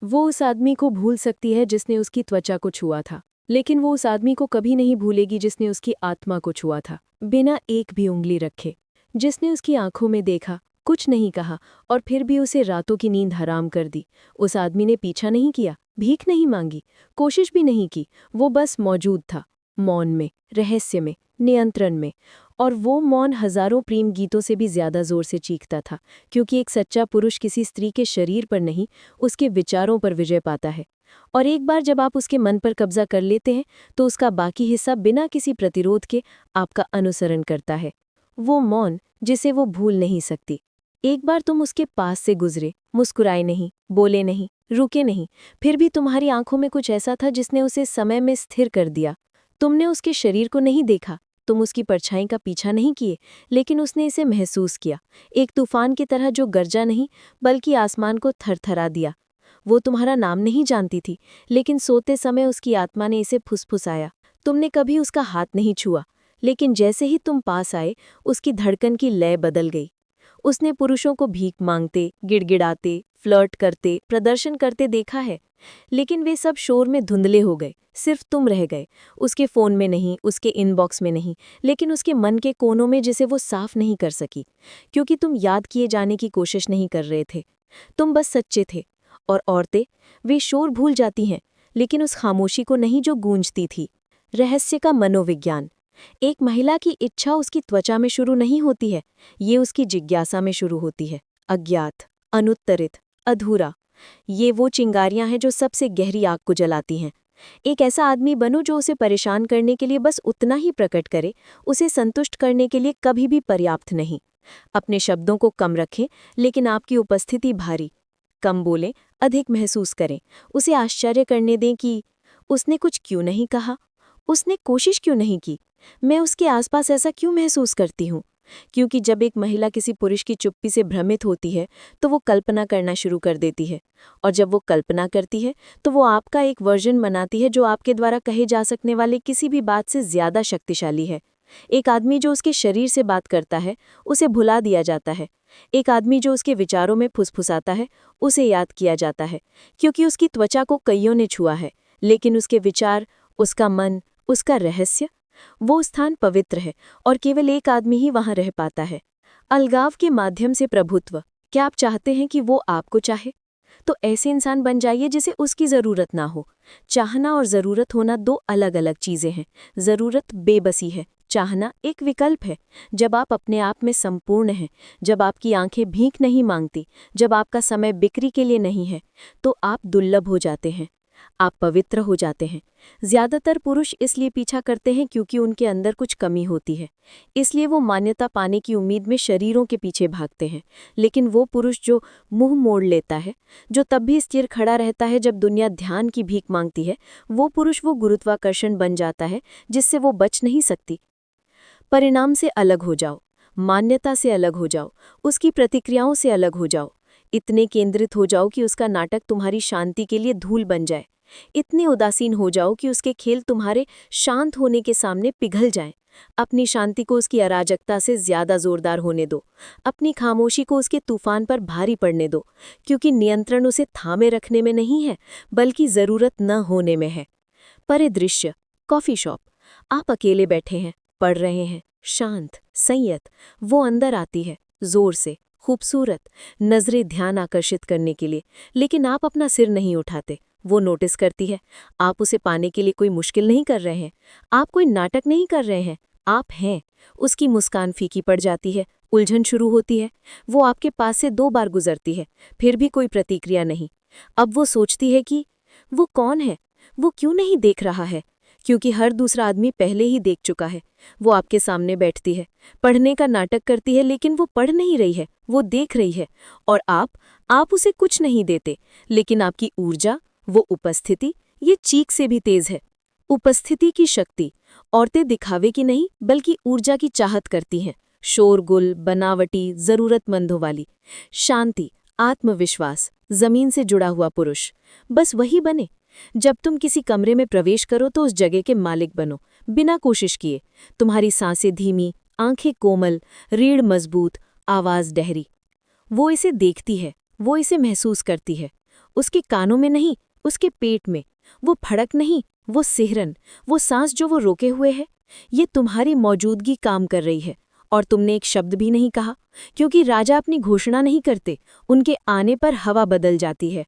वो उस आदमी को भूल सकती है जिसने उसकी त्वचा को छुआ था, लेकिन वो उस आदमी को कभी नहीं भूलेगी जिसने उसकी आत्मा को छुआ था, बिना एक भी उंगली रखे। जिसने उसकी आंखों में देखा, कुछ नहीं कहा और फिर भी उसे रातों की नींद हराम कर दी। उस आदमी ने पीछा नहीं किया, भीख नहीं मांगी, कोशिश भी नहीं की। वो बस मौजूद था, मौन में, रहस्य में, नियंत्रण में। और वो मौन हजारों प्रेम गीतों से भी ज्यादा जोर से चीखता था, क्योंकि एक सच्चा पुरुष किसी स्त्री के शरीर पर नहीं, उसके विचारों पर विजय पाता है। और एक बार जब आप उसके मन पर कब्जा कर लेते हैं, तो उसका बाकी हिस्सा बिना किसी प्रतिरोध के आपका अनुसरण करता है। वो मौन जिसे वो भूल नहीं सकती। एक बार तुम उसके पास से गुजरे, मुस्कुराए नहीं, बोले नहीं, रुके नहीं, फिर भी तुम्हारी आंखों में कुछ ऐसा था जिसने उसे समय में स्थिर कर दिया। तुमने उसके शरीर को नहीं देखा, तुम उसकी परछाई का पीछा नहीं किए, लेकिन उसने इसे महसूस किया, एक तूफान की तरह जो गरजा नहीं, बल्कि आसमान को थरथरा दिया। वो तुम्हारा नाम नहीं जानती थी, लेकिन सोते समय उसकी आत्मा ने इसे फुसफुसाया। तुमने कभी उसका हाथ नहीं छुआ, लेकिन जैसे ही तुम पास आए, उसकी धड़कन की लय बदल गई। उसने पुरुषों को भीख मांगते, गिड़गिड़ाते, फ्लर्ट करते, प्रदर्शन करते देखा है, लेकिन वे सब शोर में धुंधले हो गए। सिर्फ तुम रह गए, उसके फोन में नहीं, उसके इनबॉक्स में नहीं, लेकिन उसके मन के कोनों में, जिसे वो साफ नहीं कर सकी, क्योंकि तुम याद किए जाने की कोशिश नहीं कर रहे थे। तुम बस सच्चे थे। और औरतें, वे शोर भूल जाती हैं, लेकिन उस खामोशी को नहीं जो गूंजती थी। रहस्य का मनोविज्ञान। एक महिला की इच्छा उसकी त्वचा में शुरू नहीं होती है, ये उसकी जिज्ञासा में शुरू होती है। अज्ञात, अनुत्तरित, अधूरा। ये वो चिंगारियां हैं जो सबसे गहरी आग को जलाती हैं। एक ऐसा आदमी बनो जो उसे परेशान करने के लिए बस उतना ही प्रकट करे, उसे संतुष्ट करने के लिए कभी भी पर्याप्त नहीं। अपने शब्दों को कम रखें, लेकिन आपकी उपस्थिति भारी। कम बोलें, अधिक महसूस करें। उसे आश्चर्य करने दें कि उसने कुछ क्यों नहीं कहा, उसने कोशिश क्यों नहीं की, मैं उसके आसपास ऐसा क्यों महसूस करती हूँ। क्योंकि जब एक महिला किसी पुरुष की चुप्पी से भ्रमित होती है, तो वो कल्पना करना शुरू कर देती है। और जब वो कल्पना करती है, तो वो आपका एक वर्जन बनाती है जो आपके द्वारा कहे जा सकने वाले किसी भी बात से ज्यादा शक्तिशाली है। एक आदमी जो उसके शरीर से बात करता है, उसे भुला दिया जाता है। एक आदमी जो उसके विचारों में फुसफुसाता है, उसे याद किया जाता है, क्योंकि उसकी त्वचा को कईयों ने छुआ है, लेकिन उसके विचार, उसका मन, उसका रहस्य, वो स्थान पवित्र है और केवल एक आदमी ही वहां रह पाता है। अलगाव के माध्यम से प्रभुत्व। क्या आप चाहते हैं कि वो आपको चाहे? तो ऐसे इंसान बन जाइए जिसे उसकी जरूरत ना हो। चाहना और जरूरत होना दो अलग अलग चीजें हैं। जरूरत बेबसी है, चाहना एक विकल्प है। जब आप अपने आप में संपूर्ण हैं, जब आपकी आंखें भीख नहीं मांगती, जब आपका समय बिक्री के लिए नहीं है, तो आप दुर्लभ हो जाते हैं, आप पवित्र हो जाते हैं। ज्यादातर पुरुष इसलिए पीछा करते हैं क्योंकि उनके अंदर कुछ कमी होती है, इसलिए वो मान्यता पाने की उम्मीद में शरीरों के पीछे भागते हैं। लेकिन वो पुरुष जो मुंह मोड़ लेता है, जो तब भी स्थिर खड़ा रहता है जब दुनिया ध्यान की भीख मांगती है, वो पुरुष वो गुरुत्वाकर्षण बन जाता है जिससे वो बच नहीं सकती। परिणाम से अलग हो जाओ, मान्यता से अलग हो जाओ, उसकी प्रतिक्रियाओं से अलग हो जाओ। इतने केंद्रित हो जाओ कि उसका नाटक तुम्हारी शांति के लिए धूल बन जाए। इतने उदासीन हो जाओ कि उसके खेल तुम्हारे शांत होने के सामने पिघल जाएं। अपनी शांति को उसकी अराजकता से ज्यादा जोरदार होने दो। अपनी खामोशी को उसके तूफान पर भारी पड़ने दो, क्योंकि नियंत्रण उसे थामे रखने में नहीं है, बल्कि जरूरत न होने में है। परिदृश्य। Coffee shop. आप अकेले बैठे हैं, पढ़ रहे हैं, शांत, संयत। वो अंदर आती है, जोर से, खूबसूरत, नजरें ध्यान आकर्षित करने के लिए, लेकिन आप अपना सिर नहीं उठाते। वो नोटिस करती है। आप उसे पाने के लिए कोई मुश्किल नहीं कर रहे हैं, आप कोई नाटक नहीं कर रहे हैं, आप हैं। उसकी मुस्कान फीकी पड़ जाती है, उलझन शुरू होती है। वो आपके पास से 2 बार गुजरती है, फिर भी कोई प्रतिक्रिया नहीं। अब वो सोचती है कि वो कौन है, वो क्यों नहीं देख रहा है, क्योंकि हर दूसरा आदमी पहले ही देख चुका है। वो आपके सामने बैठती है, पढ़ने का नाटक करती है, लेकिन वो पढ़ नहीं रही है, वो देख रही है। और आप उसे कुछ नहीं देते, लेकिन आपकी ऊर्जा, वो उपस्थिति, ये चीख से भी तेज है। उपस्थिति की शक्ति। औरतें दिखावे की नहीं, बल्कि ऊर्जा की चाहत करती हैं। शोरगुल, बनावटी, जरूरतमंदों वाली। शांति, आत्मविश्वास, जमीन से जुड़ा हुआ पुरुष। बस वही बने। जब तुम किसी कमरे में प्रवेश करो तो उस जगह के मालिक बनो, बिना कोशिश किए। तुम्हारी सांसें धीमी, आंखें कोमल, रीढ़ मजबूत, आवाज डहरी। वो इसे देखती है, वो इसे महसूस करती है। उसके कानों में नहीं, उसके पेट में। वो फड़क नहीं, वो सिहरन, वो सांस जो वो रोके हुए है। ये तुम्हारी मौजूदगी काम कर रही है, और तुमने एक शब्द भी नहीं कहा, क्योंकि राजा अपनी घोषणा नहीं करते, उनके आने पर हवा बदल जाती है।